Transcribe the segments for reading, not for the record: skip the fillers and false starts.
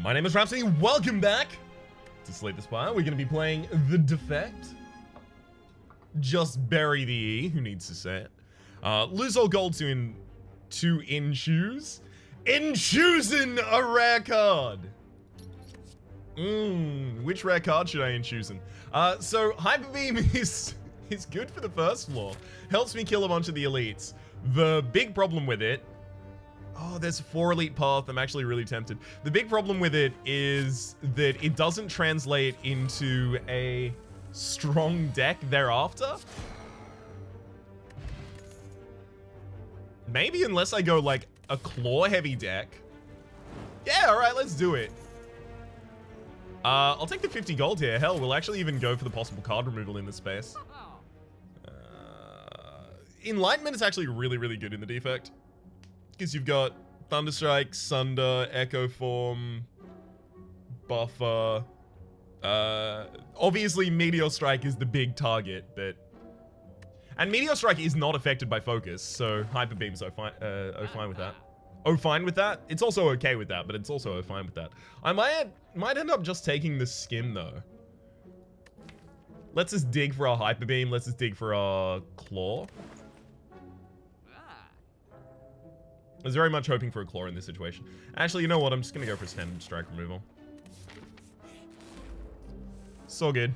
My name is Rhapsody, welcome back to Slay the Spire. We're going to be playing The Defect. Just bury the E, who needs to say it. Lose all gold to in-choose. In-choosing a rare card! Which rare card should I in-choosing? So Hyper Beam is good for the first floor. Helps me kill a bunch of the elites. The big problem with it... Oh, there's a 4 elite path. I'm actually really tempted. The big problem with it is that it doesn't translate into a strong deck thereafter. Maybe unless I go like a claw heavy deck. Yeah, alright, let's do it. I'll take the 50 gold here. Hell, we'll actually even go for the possible card removal in this space. Enlightenment is actually really, really good in the defect. Because you've got Thunderstrike, Sunder, Echo Form, Buffer. Obviously, Meteor Strike is the big target, but... And Meteor Strike is not affected by focus, so Hyper Beam's fine with that. Oh, fine with that? It's also okay with that, but it's also fine with that. I might end up just taking the Skim, though. Let's just dig for our Hyper Beam. Let's just dig for our Claw. I was very much hoping for a claw in this situation. Actually, you know what? I'm just going to go for standard strike removal. So good.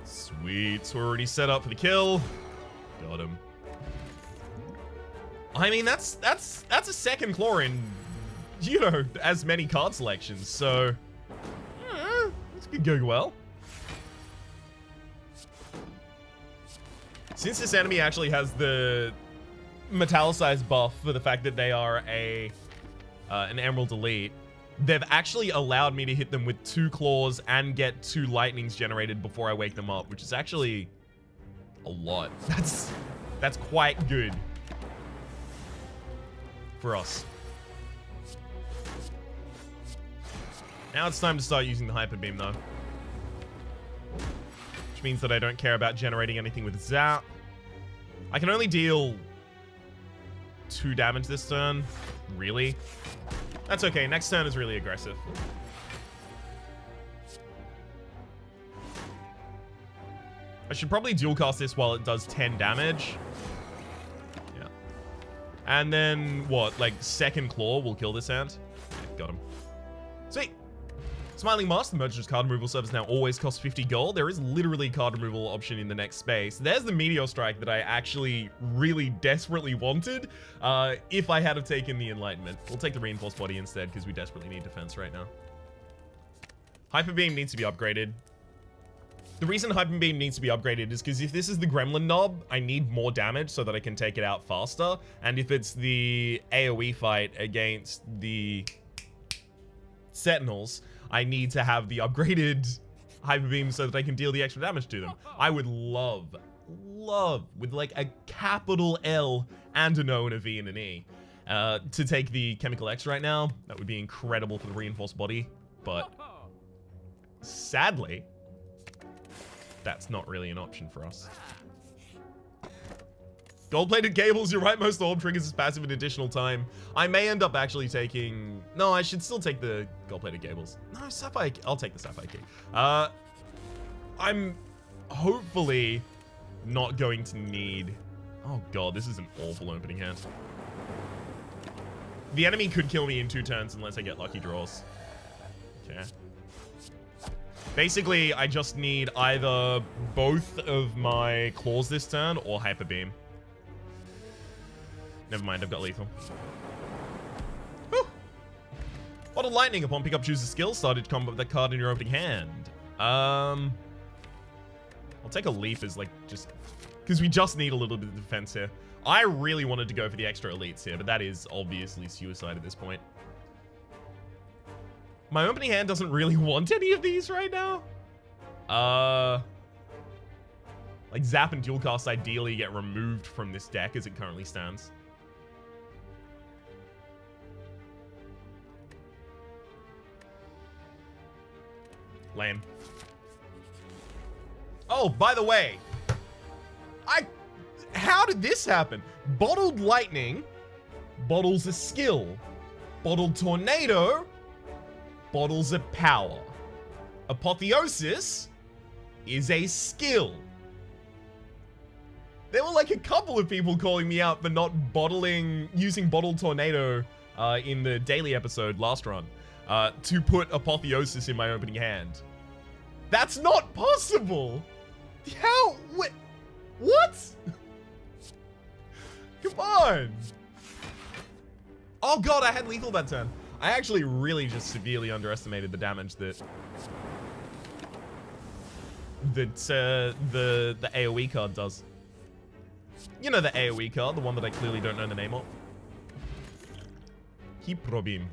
Sweet. So we're already set up for the kill. Got him. I mean, that's a second claw in, you know, as many card selections. So, this could go well. Since this enemy actually has the metallicized buff for the fact that they are an Emerald Elite, they've actually allowed me to hit them with 2 claws and get 2 lightnings generated before I wake them up, which is actually a lot. That's quite good for us. Now it's time to start using the Hyper Beam, though. Which means that I don't care about generating anything with Zap. I can only deal 2 damage this turn. Really? That's okay. Next turn is really aggressive. I should probably dual cast this while it does 10 damage. Yeah. And then, what? Like, second claw will kill this ant? Yeah, got him. Sweet. Smiling Mask, the Merchant's card removal service now always costs 50 gold. There is literally a card removal option in the next space. There's the Meteor Strike that I actually really desperately wanted if I had have taken the Enlightenment. We'll take the Reinforced Body instead because we desperately need defense right now. Hyper Beam needs to be upgraded. The reason Hyper Beam needs to be upgraded is because if this is the Gremlin Knob, I need more damage so that I can take it out faster. And if it's the AoE fight against the Sentinels, I need to have the upgraded Hyper Beam so that I can deal the extra damage to them. I would love, with like a capital L and an O and a V and an E, to take the Chemical X right now. That would be incredible for the Reinforced Body, but sadly, that's not really an option for us. Gold-plated cables, your rightmost orb triggers his passive an additional time. I may end up actually taking... No, I should still take the gold-plated cables. No, Sapphire... I'll take the Sapphire Key. I'm hopefully not going to need... Oh god, this is an awful opening hand. The enemy could kill me in 2 turns unless I get lucky draws. Okay. Basically, I just need either both of my claws this turn or Hyper Beam. Never mind, I've got lethal. Whew. Bottle Lightning. Upon pickup, choose a skill. Started combat with that card in your opening hand. I'll take a leap as like just... Because we just need a little bit of defense here. I really wanted to go for the extra elites here, but that is obviously suicide at this point. My opening hand doesn't really want any of these right now. Like Zap and Dual Cast ideally get removed from this deck as it currently stands. Lame. Oh, by the way, how did this happen? Bottled Lightning bottles a skill Bottled Tornado, bottles of power. Apotheosis is a skill. There were like a couple of people calling me out for not using Bottled Tornado in the daily episode last run to put Apotheosis in my opening hand. That's not possible! How? What? Come on! Oh god, I had lethal that turn. I actually really just severely underestimated the damage that the AoE card does. You know the AoE card, the one that I clearly don't know the name of. Hyper Beam.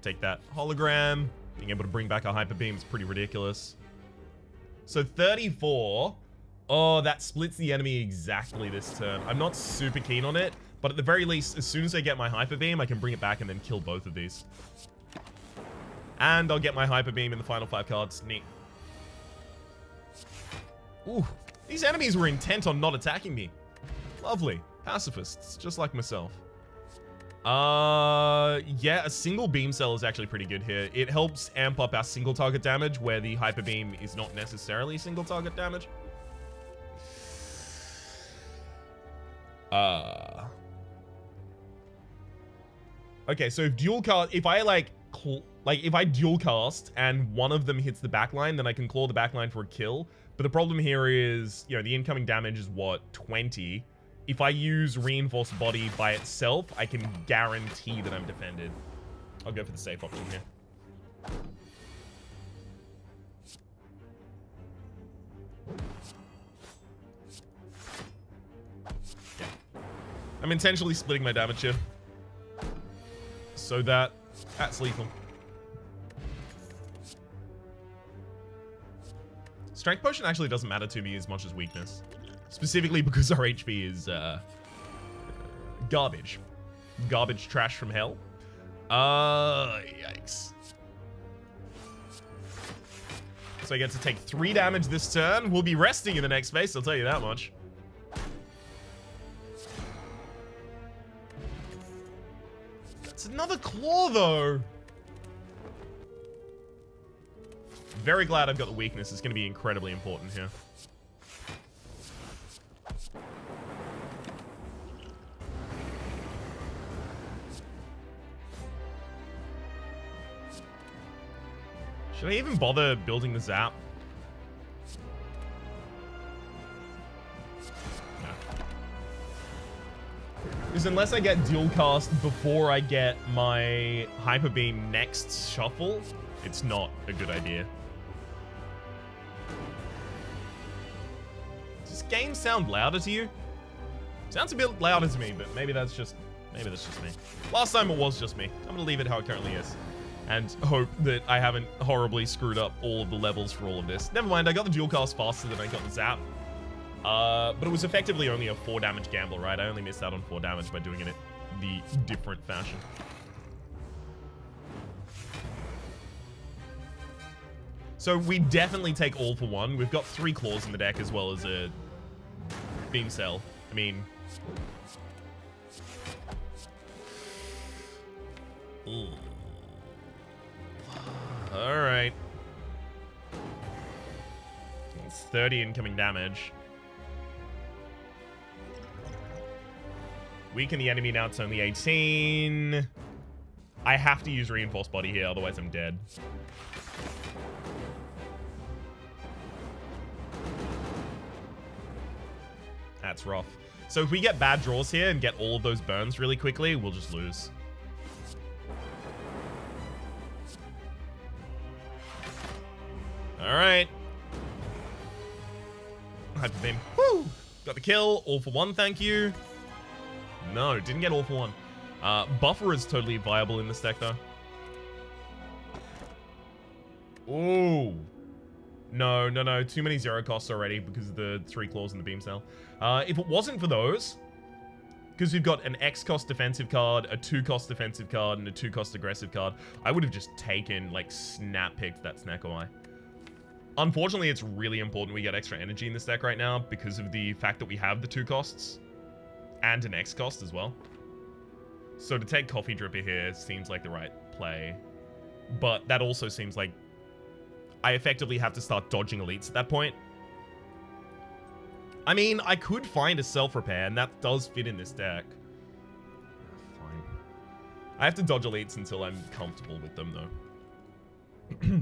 Take that. Hologram. Being able to bring back a Hyper Beam is pretty ridiculous. So 34. Oh, that splits the enemy exactly this turn. I'm not super keen on it, but at the very least, as soon as I get my Hyper Beam, I can bring it back and then kill both of these. And I'll get my Hyper Beam in the final 5 cards. Neat. Ooh. These enemies were intent on not attacking me. Lovely. Pacifists, just like myself. Yeah, a single beam cell is actually pretty good here. It helps amp up our single target damage, where the hyper beam is not necessarily single target damage. Okay, so if dual cast, if I if I dual cast and one of them hits the backline, then I can claw the backline for a kill. But the problem here is, you know, the incoming damage is what, 20? If I use Reinforced Body by itself, I can guarantee that I'm defended. I'll go for the safe option here. Yeah. I'm intentionally splitting my damage here, so that's lethal. Strength Potion actually doesn't matter to me as much as weakness. Specifically because our HP is garbage. Garbage trash from hell. Yikes. So I get to take 3 damage this turn. We'll be resting in the next phase, I'll tell you that much. That's another claw, though. Very glad I've got the weakness. It's going to be incredibly important here. Should I even bother building the zap? No. Because unless I get dual cast before I get my Hyper Beam next shuffle, it's not a good idea. Does this game sound louder to you? Sounds a bit louder to me, but maybe that's just me. Last time it was just me. I'm gonna leave it how it currently is. And hope that I haven't horribly screwed up all of the levels for all of this. Never mind, I got the dual cast faster than I got the zap. But it was effectively only a 4 damage gamble, right? I only missed out on 4 damage by doing it in the different fashion. So we definitely take all for 1. We've got 3 claws in the deck as well as a beam cell. I mean... Ooh. Alright. It's 30 incoming damage. Weaken the enemy, now it's only 18. I have to use Reinforced Body here, otherwise I'm dead. That's rough. So if we get bad draws here and get all of those burns really quickly, we'll just lose. Alright. Hyper Beam. Woo! Got the kill. All for 1, thank you. No, didn't get all for 1. Buffer is totally viable in this deck, though. Ooh. No. Too many 0 costs already because of the 3 claws in the beam cell. If it wasn't for those, because we've got an X cost defensive card, a 2 cost defensive card, and a 2 cost aggressive card, I would have just taken, like, snap picked that Snacko Eye. Unfortunately, it's really important we get extra energy in this deck right now because of the fact that we have the 2 costs and an X cost as well. So to take Coffee Dripper here seems like the right play. But that also seems like I effectively have to start dodging elites at that point. I mean, I could find a self-repair, and that does fit in this deck. Fine. I have to dodge elites until I'm comfortable with them, though.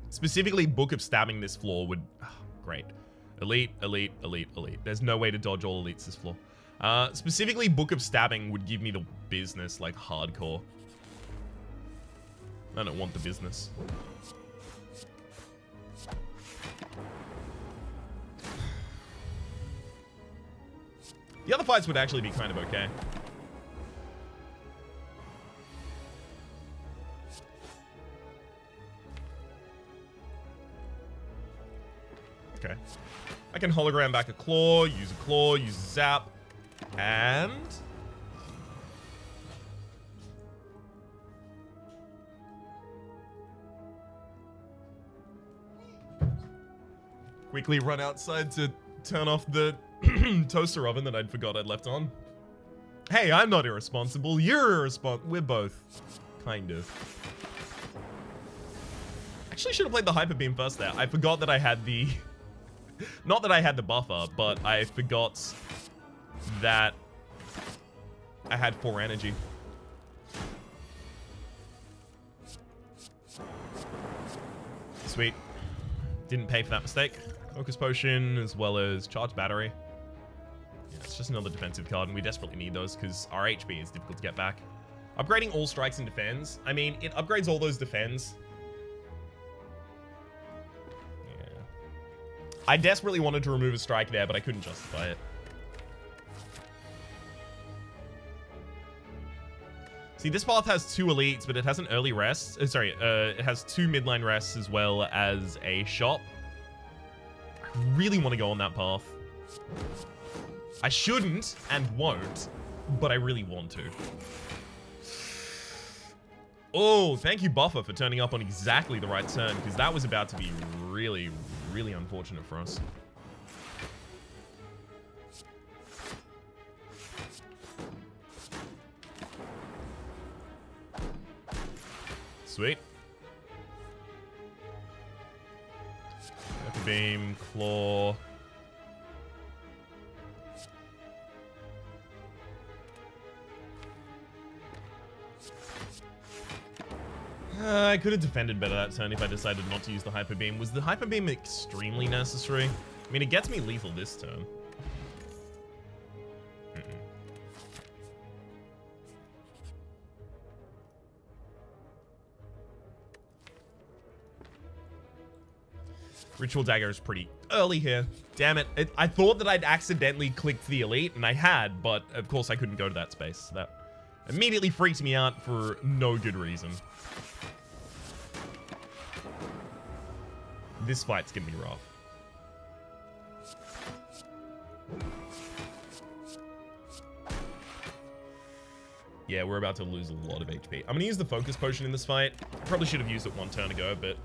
Specifically, Book of Stabbing this floor would... Oh, great. Elite, elite, elite, elite. There's no way to dodge all elites this floor. Specifically, Book of Stabbing would give me the business, like, hardcore. I don't want the business. The other fights would actually be kind of okay. Okay. I can hologram back a claw, use a zap, and... quickly run outside to turn off the toaster oven that I'd forgot I'd left on. Hey, I'm not irresponsible. You're irresponsible. We're both. Kind of. Actually, should have played the Hyper Beam first there. I forgot that I had the... not that I had the buffer, but I forgot that I had 4 energy. Sweet. Didn't pay for that mistake. Focus Potion, as well as Charged Battery. Yeah, it's just another defensive card, and we desperately need those because our HP is difficult to get back. Upgrading all strikes and defends. I mean, it upgrades all those defends. Yeah. I desperately wanted to remove a strike there, but I couldn't justify it. See, this path has 2 elites, but it has an early rest. It has 2 midline rests as well as a shop. I really want to go on that path. I shouldn't and won't, but I really want to. Oh, thank you, Buffer, for turning up on exactly the right turn, because that was about to be really, really unfortunate for us. Sweet. Hyper Beam, Claw. I could have defended better that turn if I decided not to use the Hyper Beam. Was the Hyper Beam extremely necessary? I mean, it gets me lethal this turn. Ritual Dagger is pretty early here. Damn it. I thought that I'd accidentally clicked the elite, and I had, but of course I couldn't go to that space. That immediately freaked me out for no good reason. This fight's gonna be rough. Yeah, we're about to lose a lot of HP. I'm gonna use the Focus Potion in this fight. Probably should have used it 1 turn ago, but...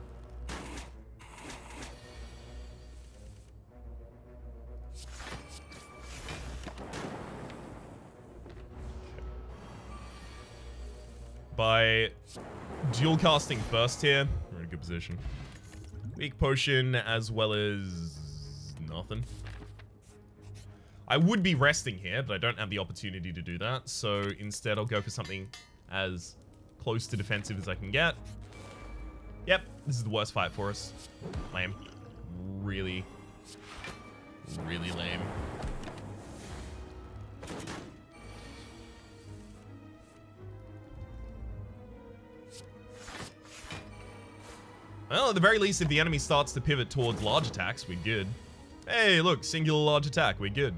by dual casting first here, we're in a good position. Weak Potion as well as nothing. I would be resting here, but I don't have the opportunity to do that. So instead, I'll go for something as close to defensive as I can get. Yep, this is the worst fight for us. Lame. Really, really lame. Well, at the very least, if the enemy starts to pivot towards large attacks, we're good. Hey, look, singular large attack, we're good.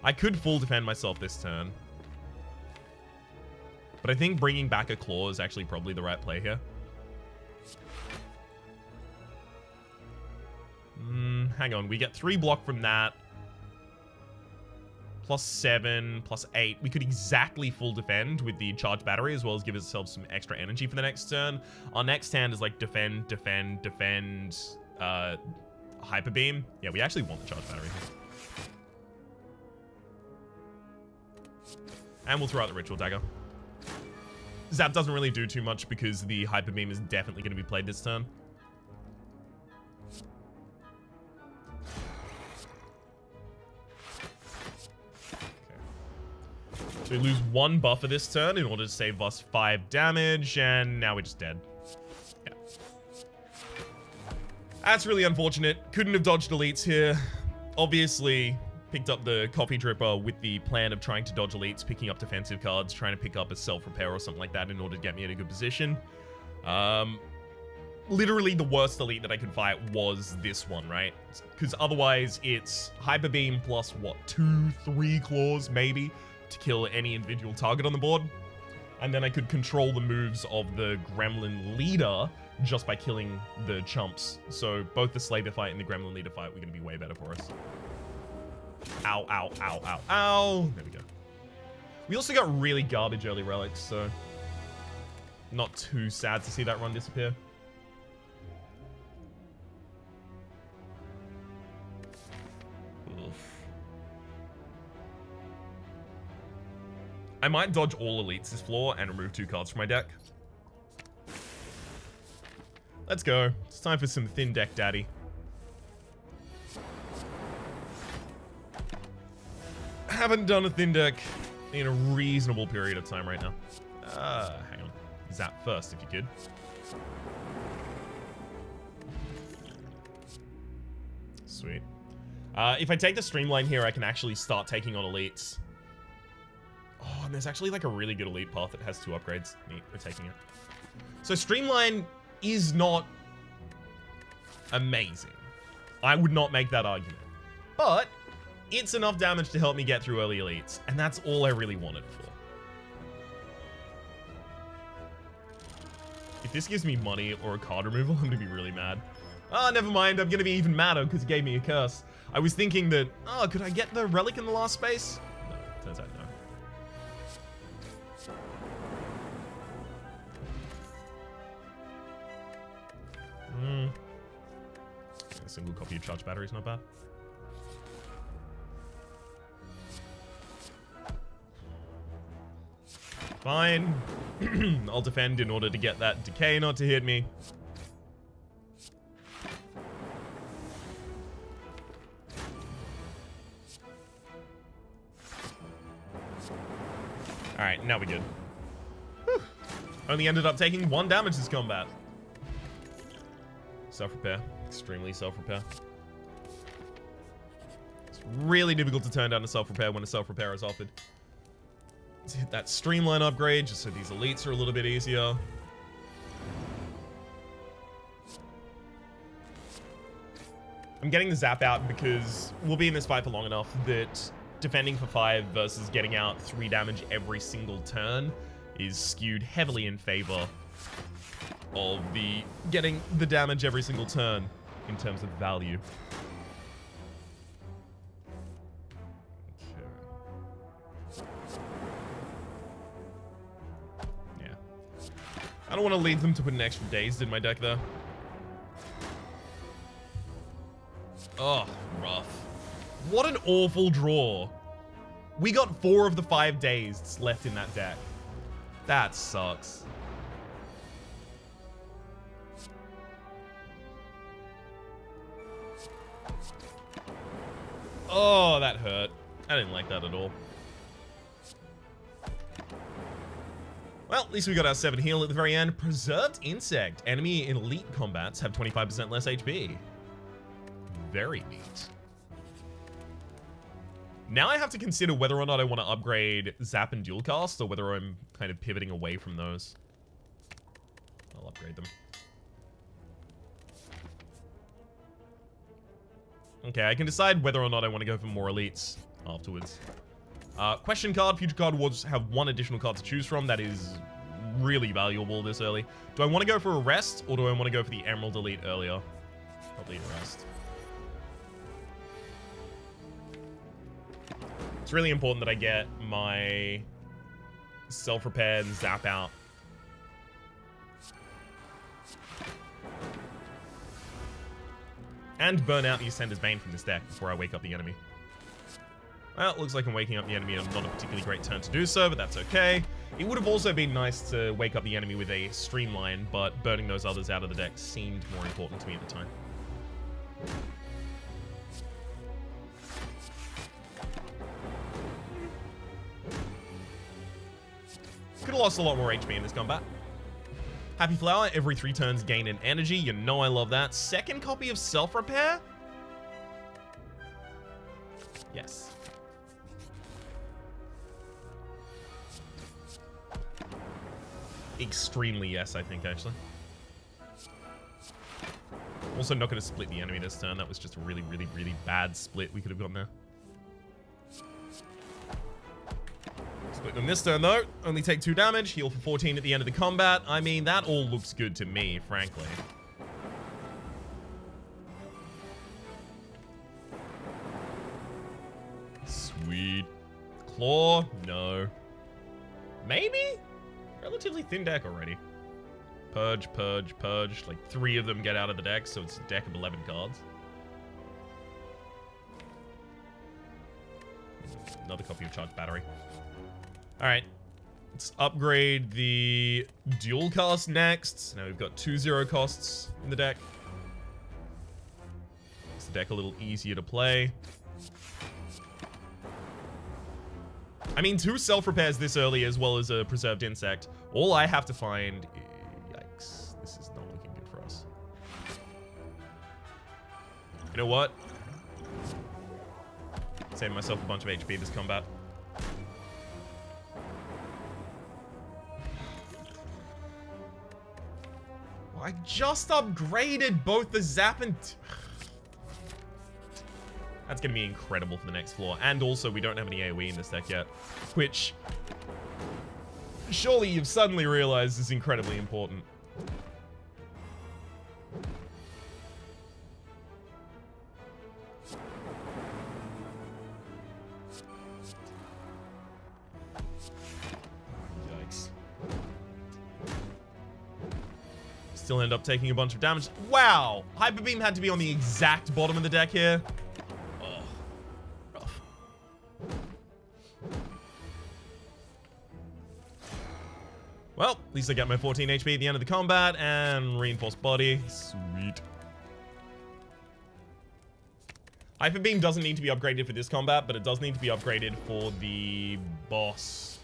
I could full defend myself this turn. But I think bringing back a claw is actually probably the right play here. Hang on, we get 3 block from that. +7, +8. We could exactly full defend with the charge battery, as well as give ourselves some extra energy for the next turn. Our next hand is like defend, defend, defend, hyper beam. Yeah, we actually want the charge battery here. And we'll throw out the Ritual Dagger. Zap doesn't really do too much because the Hyper Beam is definitely going to be played this turn. So we lose 1 buffer this turn in order to save us 5 damage, and now we're just dead. Yeah. That's really unfortunate. Couldn't have dodged elites here. Obviously, picked up the Coffee Dripper with the plan of trying to dodge elites, picking up defensive cards, trying to pick up a self-repair or something like that in order to get me in a good position. Literally the worst elite that I could fight was this one, right? Because otherwise it's Hyper Beam plus, what, 2, 3 claws, maybe, to kill any individual target on the board. And then I could control the moves of the Gremlin Leader just by killing the chumps. So both the Slaver fight and the Gremlin Leader fight were going to be way better for us. Ow, ow, ow, ow, ow. There we go. We also got really garbage early relics, so not too sad to see that run disappear. Oof. I might dodge all elites this floor and remove 2 cards from my deck. Let's go. It's time for some thin deck daddy. Haven't done a thin deck in a reasonable period of time right now. Hang on. Zap first if you could. Sweet. If I take the Streamline here, I can actually start taking on elites. Oh, and there's actually like a really good elite path that has 2 upgrades. Neat, we're taking it. So Streamline is not amazing. I would not make that argument. But it's enough damage to help me get through early elites, and that's all I really wanted for. If this gives me money or a card removal, I'm gonna be really mad. Oh, never mind, I'm gonna be even madder because it gave me a curse. I was thinking that, oh, could I get the relic in the last space? No, turns out no. A single copy of charge battery is not bad. Fine. I'll defend in order to get that decay not to hit me. Alright, now we're good. Whew. Only ended up taking 1 damage this combat. Self-repair. Extremely self-repair. It's really difficult to turn down a self-repair when a self-repair is offered. Let's hit that Streamline upgrade just so these elites are a little bit easier. I'm getting the zap out because we'll be in this fight for long enough that defending for 5 versus getting out 3 damage every single turn is skewed heavily in favor of the getting the damage every single turn in terms of value. Okay. Yeah. I don't want to lead them to put an extra dazed in my deck there. Oh, rough. What an awful draw. We got 4 of the 5 dazeds left in that deck. That sucks. Oh, that hurt. I didn't like that at all. Well, at least we got our 7 heal at the very end. Preserved Insect. Enemy in elite combats have 25% less HP. Very neat. Now I have to consider whether or not I want to upgrade Zap and Dual Cast, or whether I'm kind of pivoting away from those. I'll upgrade them. Okay, I can decide whether or not I want to go for more elites afterwards. Question card. Future card awards have 1 additional card to choose from. That is really valuable this early. Do I want to go for a rest, or do I want to go for the Emerald Elite earlier? Probably a rest. It's really important that I get my self-repair and zap out. And burn out the Ascender's Bane from this deck before I wake up the enemy. Well, it looks like I'm waking up the enemy on not a particularly great turn to do so, but that's okay. It would have also been nice to wake up the enemy with a streamline, but burning those others out of the deck seemed more important to me at the time. Could have lost a lot more HP in this combat. Happy Flower, every 3 turns gain an energy. You know I love that. Second copy of Self-Repair? Yes. Extremely yes, I think, actually. Also not going to split the enemy this turn. That was just a really, really, really bad split we could have gotten there. Split them this turn, though. Only take 2 damage. Heal for 14 at the end of the combat. I mean, that all looks good to me, frankly. Sweet. Claw? No. Maybe? Relatively thin deck already. Purge, purge, purge. Like 3 of them get out of the deck, so it's a deck of 11 cards. Another copy of Charged Battery. Alright. Let's upgrade the dual cast next. Now we've got 2 0 costs in the deck. Makes the deck a little easier to play. I mean, 2 self-repairs this early as well as a preserved insect. All I have to find... Yikes. This is not looking good for us. You know what? Saving myself a bunch of HP this combat. I just upgraded both the Zap and... That's going to be incredible for the next floor. And also, we don't have any AoE in this deck yet. Which, surely you've suddenly realized is incredibly important. Yikes. Still end up taking a bunch of damage. Wow! Hyper Beam had to be on the exact bottom of the deck here. Well, at least I get my 14 HP at the end of the combat and reinforced body. Sweet. Hyper Beam doesn't need to be upgraded for this combat, but it does need to be upgraded for the boss.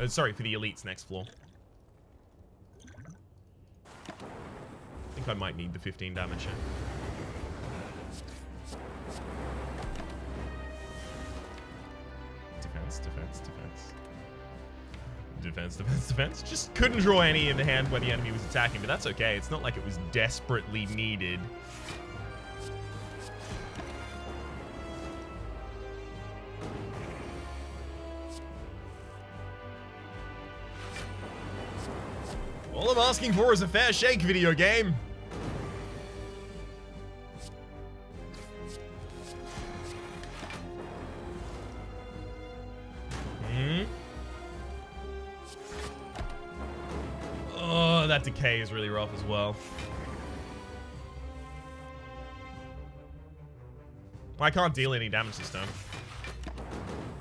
Sorry, for the elites next floor. I think I might need the 15 damage here. Defense, defense, defense. Defense, defense, defense. Just couldn't draw any in the hand where the enemy was attacking, but that's okay. It's not like it was desperately needed. All I'm asking for is a fair shake, video game. Oh, that decay is really rough as well. I can't deal any damage this turn.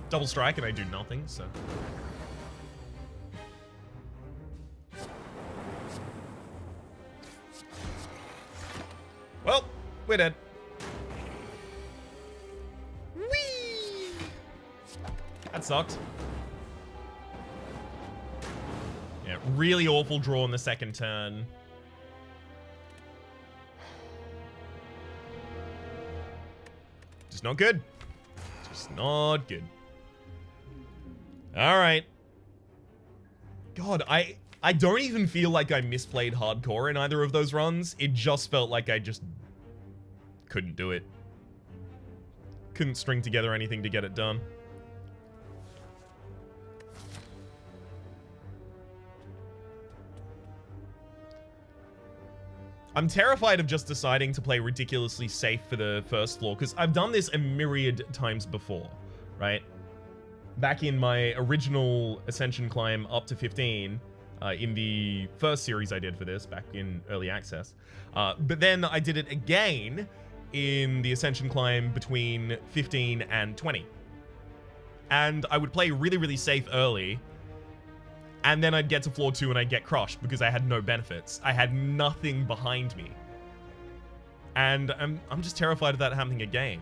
Double strike and I do nothing, so... Well, we're dead. Whee! That sucked. Yeah, really awful draw in the second turn. Just not good. Just not good. All right. God, I don't even feel like I misplayed hardcore in either of those runs. It just felt like I just couldn't do it. Couldn't string together anything to get it done. I'm terrified of just deciding to play ridiculously safe for the first floor, because I've done this a myriad times before, right? Back in my original Ascension climb up to 15, in the first series I did for this, back in early access. But then I did it again in the Ascension climb between 15 and 20. and I would play really, really safe early, and then I'd get to floor 2 and I'd get crushed because I had no benefits. I had nothing behind me. And I'm just terrified of that happening again.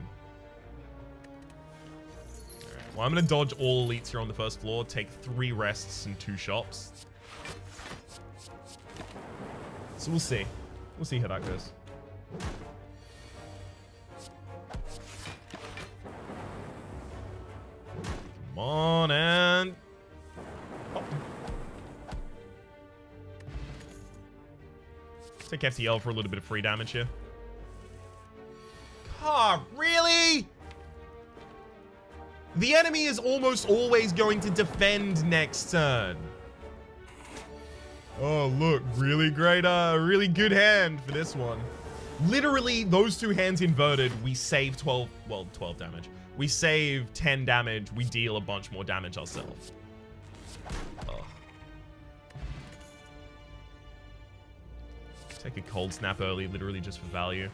Alright, well, I'm going to dodge all elites here on the first floor, take 3 rests and 2 shops. So we'll see. We'll see how that goes. Come on, and... Oh. Take FTL for a little bit of free damage here. Oh, really? The enemy is almost always going to defend next turn. Oh, look, really great, really good hand for this one. Literally, those 2 hands inverted, we save 12 damage. We save 10 damage, we deal a bunch more damage ourselves. Ugh. Take a cold snap early, literally just for value.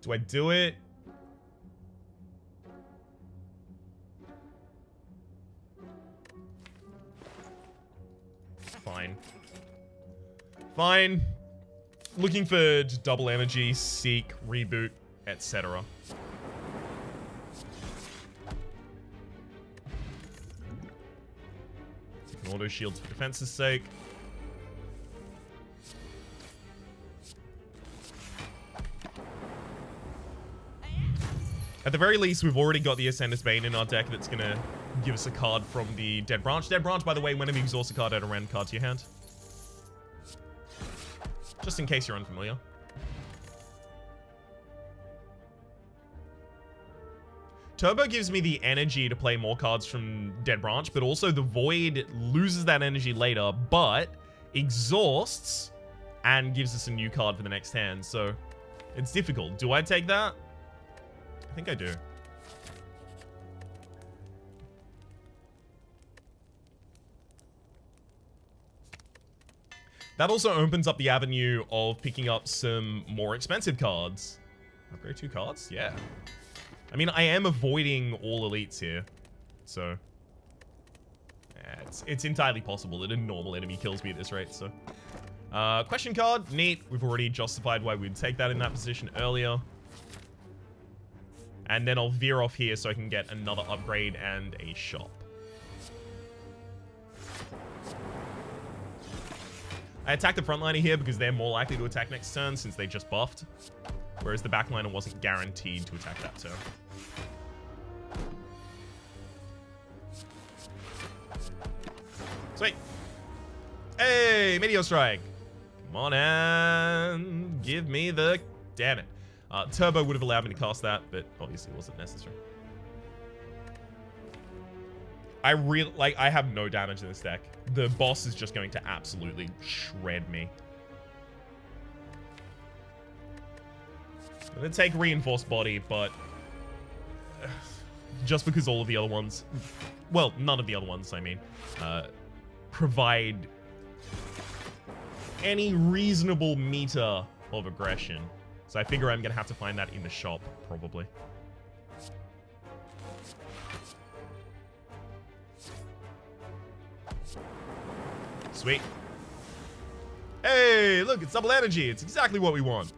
Do I do it? Fine. Fine. Looking for double energy, seek, reboot, etc. Taking auto shields for defense's sake. At the very least, we've already got the Ascender's Bane in our deck that's going to give us a card from the Dead Branch. Dead Branch, by the way, whenever you exhaust a card, add a random card to your hand. Just in case you're unfamiliar. Turbo gives me the energy to play more cards from Dead Branch, but also the Void loses that energy later, but exhausts and gives us a new card for the next hand, so it's difficult. Do I take that? I think I do. That also opens up the avenue of picking up some more expensive cards. Upgrade 2 cards? Yeah. I mean, I am avoiding all elites here. So, yeah, it's entirely possible that a normal enemy kills me at this rate, so. Question card, neat. We've already justified why we'd take that in that position earlier. And then I'll veer off here so I can get another upgrade and a shop. I attacked the frontliner here because they're more likely to attack next turn since they just buffed. Whereas the backliner wasn't guaranteed to attack that turn. Sweet. Hey, Meteor Strike. Come on and give me the... Damn it. Turbo would have allowed me to cast that, but obviously wasn't necessary. I have no damage in this deck. The boss is just going to absolutely shred me. I'm gonna take Reinforced Body, but just because all of the other ones, well, none of the other ones, I mean, provide any reasonable meter of aggression. So I figure I'm gonna have to find that in the shop, probably. Sweet. Hey, look, it's double energy. It's exactly what we want.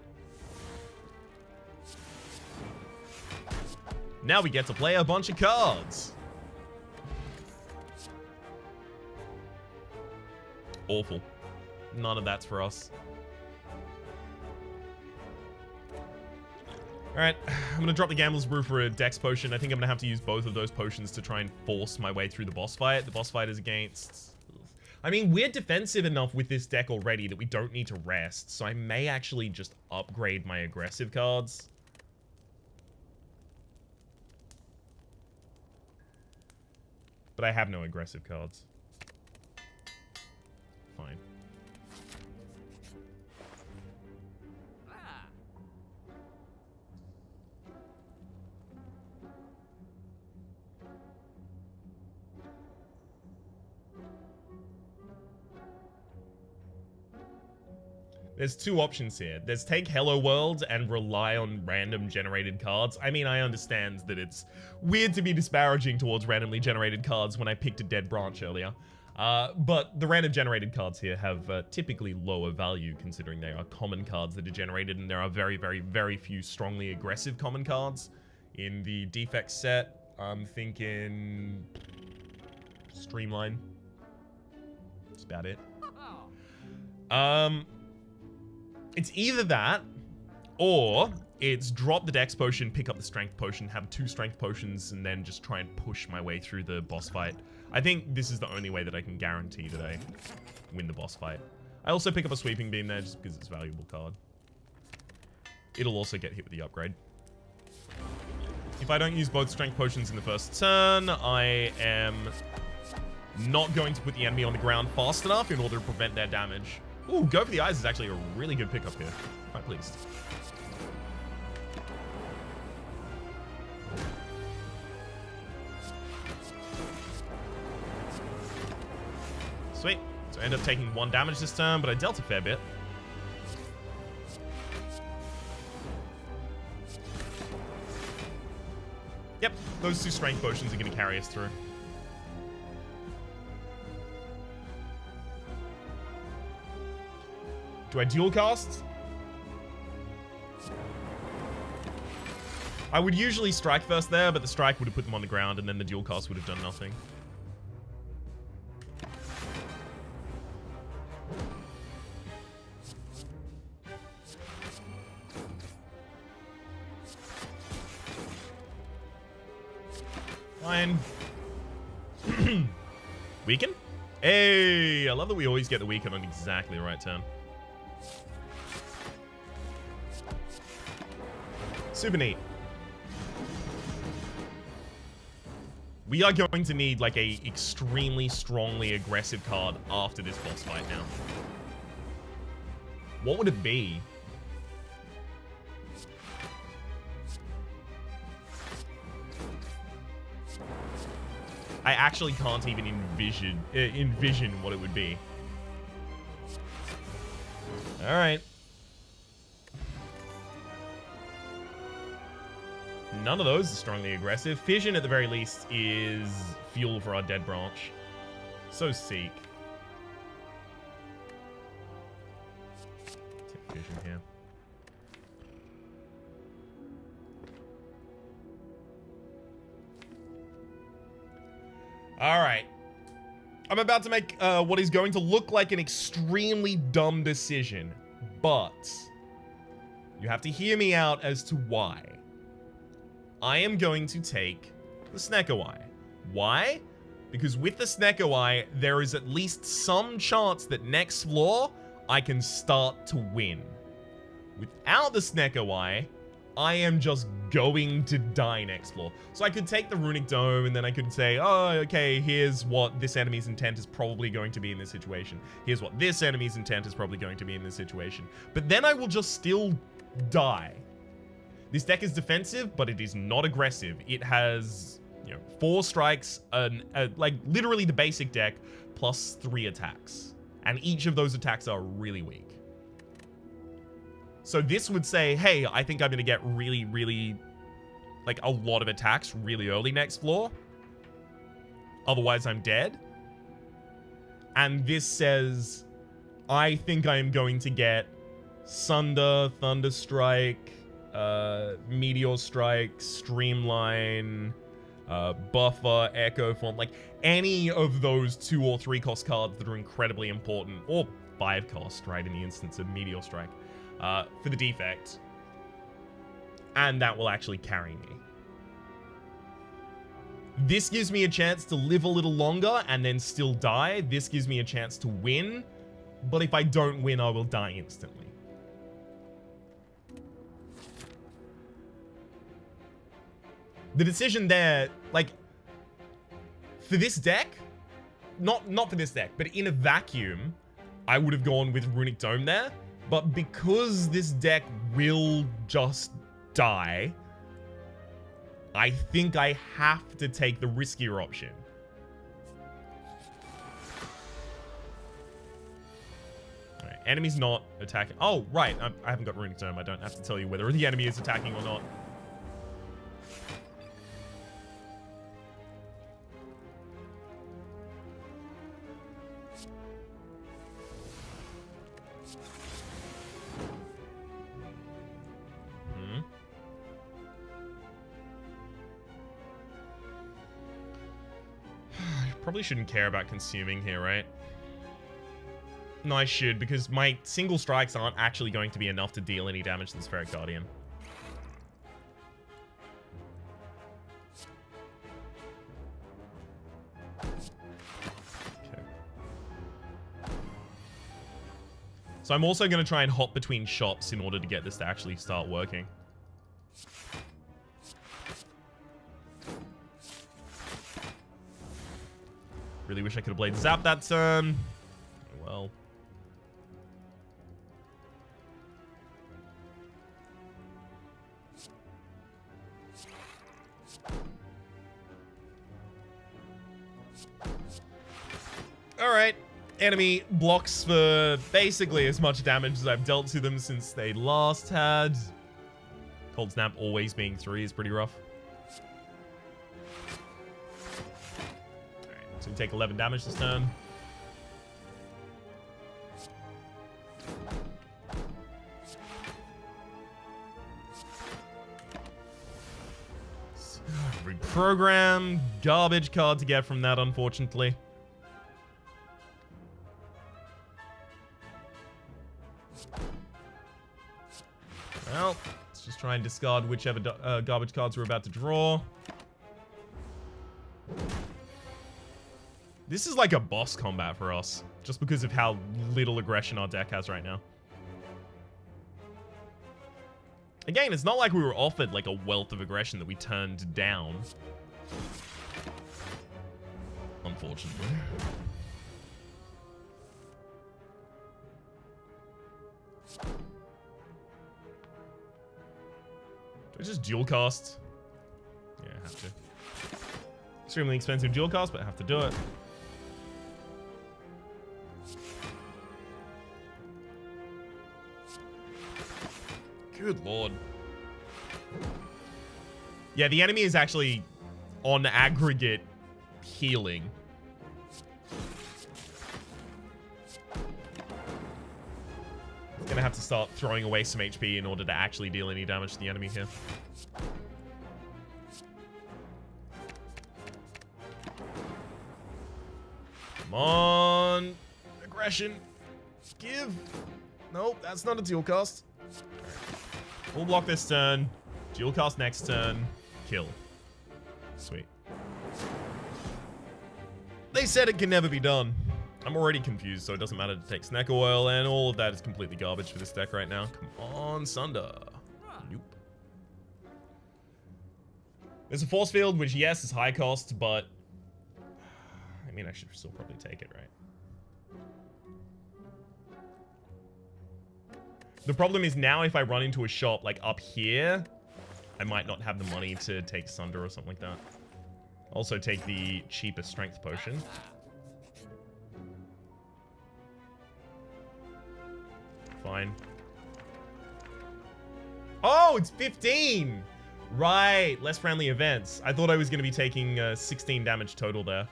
Now we get to play a bunch of cards. Awful. None of that's for us. Alright, I'm going to drop the Gambler's Brew for a Dex Potion. I think I'm going to have to use both of those potions to try and force my way through the boss fight. The boss fight is against... I mean, we're defensive enough with this deck already that we don't need to rest, so I may actually just upgrade my aggressive cards. But I have no aggressive cards. Fine. There's two options here. There's take Hello World and rely on random generated cards. I mean, I understand that it's weird to be disparaging towards randomly generated cards when I picked a dead branch earlier. But the random generated cards here have typically lower value considering they are common cards that are generated, and there are very, very, very few strongly aggressive common cards. In the defect set, I'm thinking Streamline. That's about it. It's either that, or it's drop the Dex potion, pick up the Strength potion, have 2 Strength potions, and then just try and push my way through the boss fight. I think this is the only way that I can guarantee that I win the boss fight. I also pick up a Sweeping Beam there just because it's a valuable card. It'll also get hit with the upgrade. If I don't use both Strength potions in the first turn, I am not going to put the enemy on the ground fast enough in order to prevent their damage. Ooh, Go for the Eyes is actually a really good pickup here. Quite pleased. Sweet. So I end up taking 1 damage this turn, but I dealt a fair bit. Yep, those 2 Strength potions are going to carry us through. Do I dual cast? I would usually strike first there, but the strike would have put them on the ground, and then the dual cast would have done nothing. Fine. Weaken? Hey, I love that we always get the weaken on exactly the right turn. Super neat. We are going to need like a extremely strongly aggressive card after this boss fight now. What would it be? I actually can't even envision what it would be. All right. None of those are strongly aggressive. Fission, at the very least, is fuel for our dead branch. So Seek. Take Fission here. Alright. I'm about to make what is going to look like an extremely dumb decision, but you have to hear me out as to why. I am going to take the Snecko Eye. Why? Because with the Snecko Eye, there is at least some chance that next floor, I can start to win. Without the Snecko Eye, I am just going to die next floor. So I could take the Runic Dome, and then I could say, oh, okay, here's what this enemy's intent is probably going to be in this situation. Here's what this enemy's intent is probably going to be in this situation. But then I will just still die. This deck is defensive, but it is not aggressive. It has, 4 strikes, like literally the basic deck, plus 3 attacks. And each of those attacks are really weak. So this would say, hey, I think I'm going to get really, really, like a lot of attacks really early next floor. Otherwise, I'm dead. And this says, I think I'm going to get Sunder, Thunder Strike, Meteor Strike, Streamline, Buffer, Echo Form, like any of those 2 or 3 cost cards that are incredibly important, or 5 cost, right, in the instance of Meteor Strike, for the defect. And that will actually carry me. This gives me a chance to live a little longer and then still die. This gives me a chance to win, but if I don't win, I will die instantly. The decision there, like, for this deck, not for this deck, but in a vacuum, I would have gone with Runic Dome there. But because this deck will just die, I think I have to take the riskier option. Right. Enemy's not attacking. Oh, right. I haven't got Runic Tome. I don't have to tell you whether the enemy is attacking or not. Probably shouldn't care about consuming here, right? No, I should, because my single strikes aren't actually going to be enough to deal any damage to the Spheric Guardian. Okay. So I'm also going to try and hop between shops in order to get this to actually start working. Really wish I could have Blade Zap that turn. Well. Alright. Enemy blocks for basically as much damage as I've dealt to them since they last had. Cold Snap always being 3 is pretty rough. So we take 11 damage this turn. Reprogram. Garbage card to get from that, unfortunately. Well, let's just try and discard whichever garbage cards we're about to draw. This is like a boss combat for us, just because of how little aggression our deck has right now. Again, it's not like we were offered like a wealth of aggression that we turned down. Unfortunately. Do I just dual cast? Yeah, I have to. Extremely expensive dual cast, but I have to do it. Good lord. Yeah, the enemy is actually on aggregate healing. It's gonna have to start throwing away some HP in order to actually deal any damage to the enemy here. Come on. Aggression. Give. Nope, that's not a dual cast. We'll block this turn. Dual cast next turn. Kill. Sweet. They said it can never be done. I'm already confused, so it doesn't matter to take Snack Oil, and all of that is completely garbage for this deck right now. Come on, Sunder. Nope. There's a Force Field, which, yes, is high cost, but... I mean, I should still probably take it, right? The problem is now if I run into a shop, like, up here, I might not have the money to take Sunder or something like that. Also take the cheapest strength potion. Fine. Oh, it's 15! Right, less friendly events. I thought I was going to be taking 16 damage total there.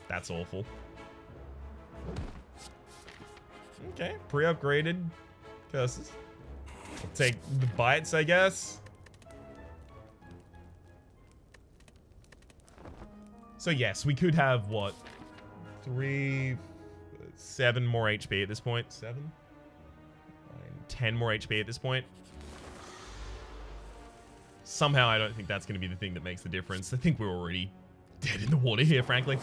That's awful. Okay, pre-upgraded curses. I'll take the bites, I guess. So yes, we could have, what? 7 more HP at this point. 7? 9, 10 more HP at this point. Somehow I don't think that's going to be the thing that makes the difference. I think we're already dead in the water here, frankly.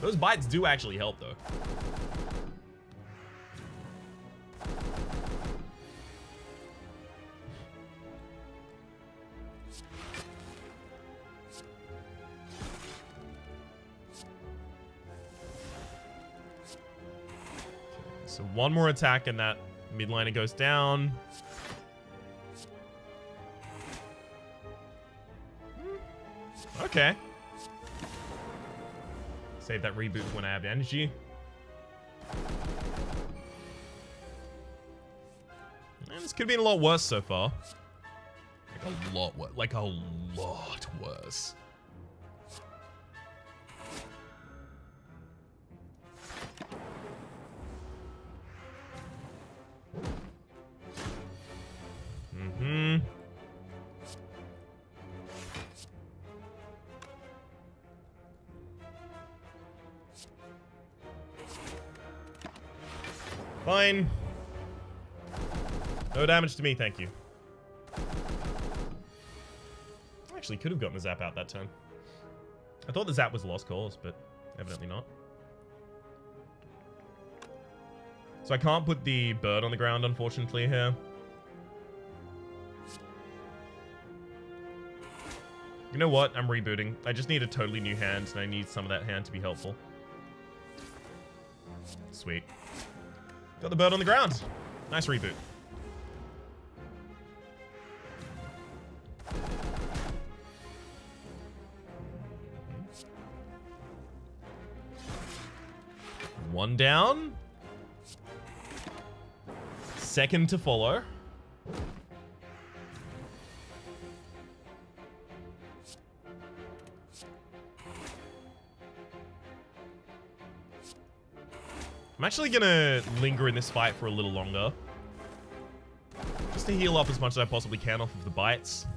Those bites do actually help, though. So one more attack and that midliner goes down. Okay. Save that reboot when I have energy. And this could have been a lot worse so far. Like a lot worse. Like a lot worse. Mm-hmm. Fine. No damage to me, thank you. Actually, could have gotten the zap out that turn. I thought the zap was a lost cause, but evidently not. So I can't put the bird on the ground, unfortunately, here. You know what? I'm rebooting. I just need a totally new hand, and I need some of that hand to be helpful. Sweet. Got the bird on the ground. Nice reboot. One down. Second to follow. I'm actually gonna linger in this fight for a little longer. Just to heal up as much as I possibly can off of the bites.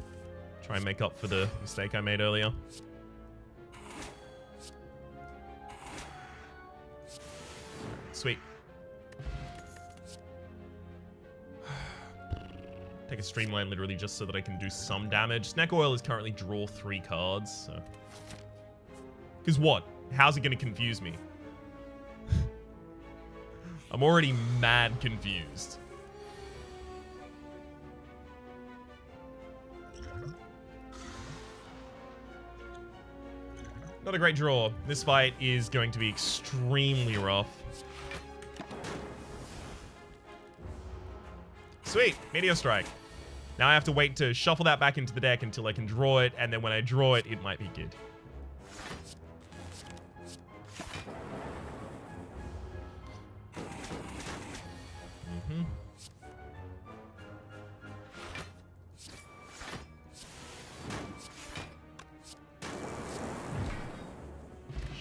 Try and make up for the mistake I made earlier. Sweet. Take a streamline literally just so that I can do some damage. Snack Oil is currently draw 3 cards, so... Because what? How's it gonna confuse me? I'm already mad confused. Not a great draw. This fight is going to be extremely rough. Sweet, Meteor Strike. Now I have to wait to shuffle that back into the deck until I can draw it, and then when I draw it, it might be good.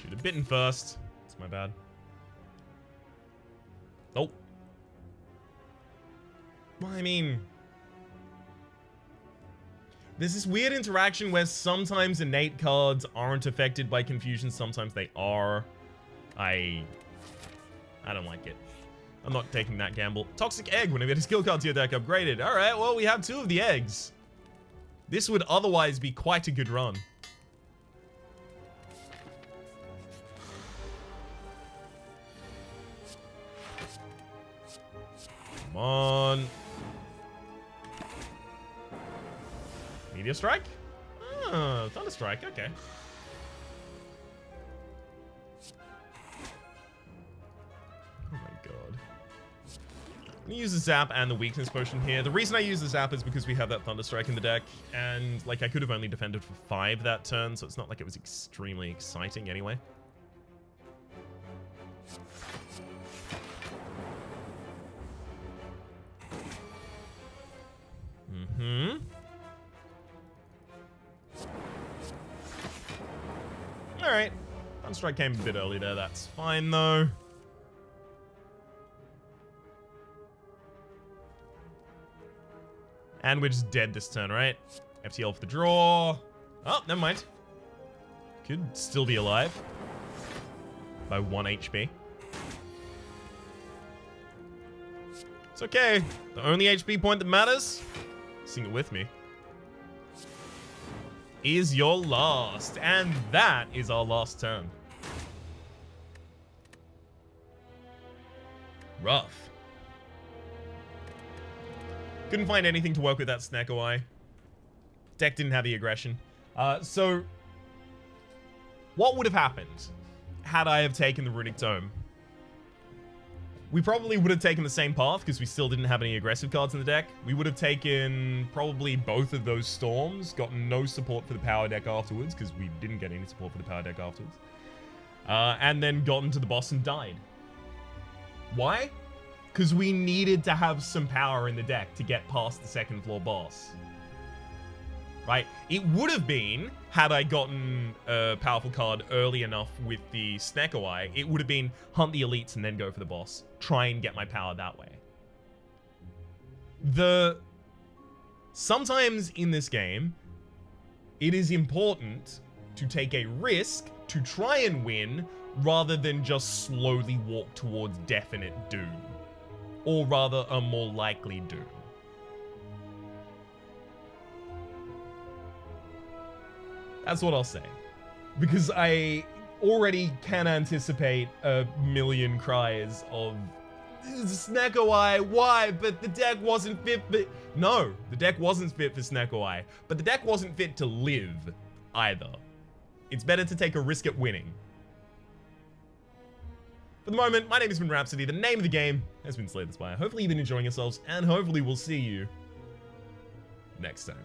Should have bitten first. That's my bad. Oh. Well, I mean... There's this weird interaction where sometimes innate cards aren't affected by confusion, sometimes they are. I don't like it. I'm not taking that gamble. Toxic Egg, when I get a skill card to your deck upgraded. Alright, well, we have 2 of the eggs. This would otherwise be quite a good run. Come on. Meteor Strike? Ah, Thunder Strike, okay. Oh my god. I'm gonna use the Zap and the Weakness Potion here. The reason I use the Zap is because we have that Thunder Strike in the deck, and, like, I could have only defended for 5 that turn, so it's not like it was extremely exciting anyway. Mm-hmm. Alright. Sunstrike came a bit early there, that's fine though. And we're just dead this turn, right? FTL for the draw. Oh, never mind. Could still be alive. By 1 HP. It's okay. The only HP point that matters, sing it with me, is your last. And that is our last turn. Rough. Couldn't find anything to work with that Snacko Eye. Deck didn't have the aggression. So, what would have happened had I have taken the Runic Tome? We probably would have taken the same path because we still didn't have any aggressive cards in the deck. We would have taken probably both of those Storms, gotten no support for the power deck afterwards because we didn't get any support for the power deck afterwards. and then gotten to the boss and died. Why? Because we needed to have some power in the deck to get past the second floor boss. Right? It would have been, had I gotten a powerful card early enough with the Snecko Eye, it would have been hunt the elites and then go for the boss. Try and get my power that way. Sometimes in this game, it is important to take a risk to try and win rather than just slowly walk towards definite doom. Or rather, a more likely doom. That's what I'll say. Because I already can anticipate a million cries of Snecko Eye, why? But the deck wasn't fit for... No, the deck wasn't fit for Snecko Eye. But the deck wasn't fit to live either. It's better to take a risk at winning. For the moment, my name has been Rhapsody. The name of the game has been Slay the Spire. Hopefully you've been enjoying yourselves, and hopefully we'll see you next time.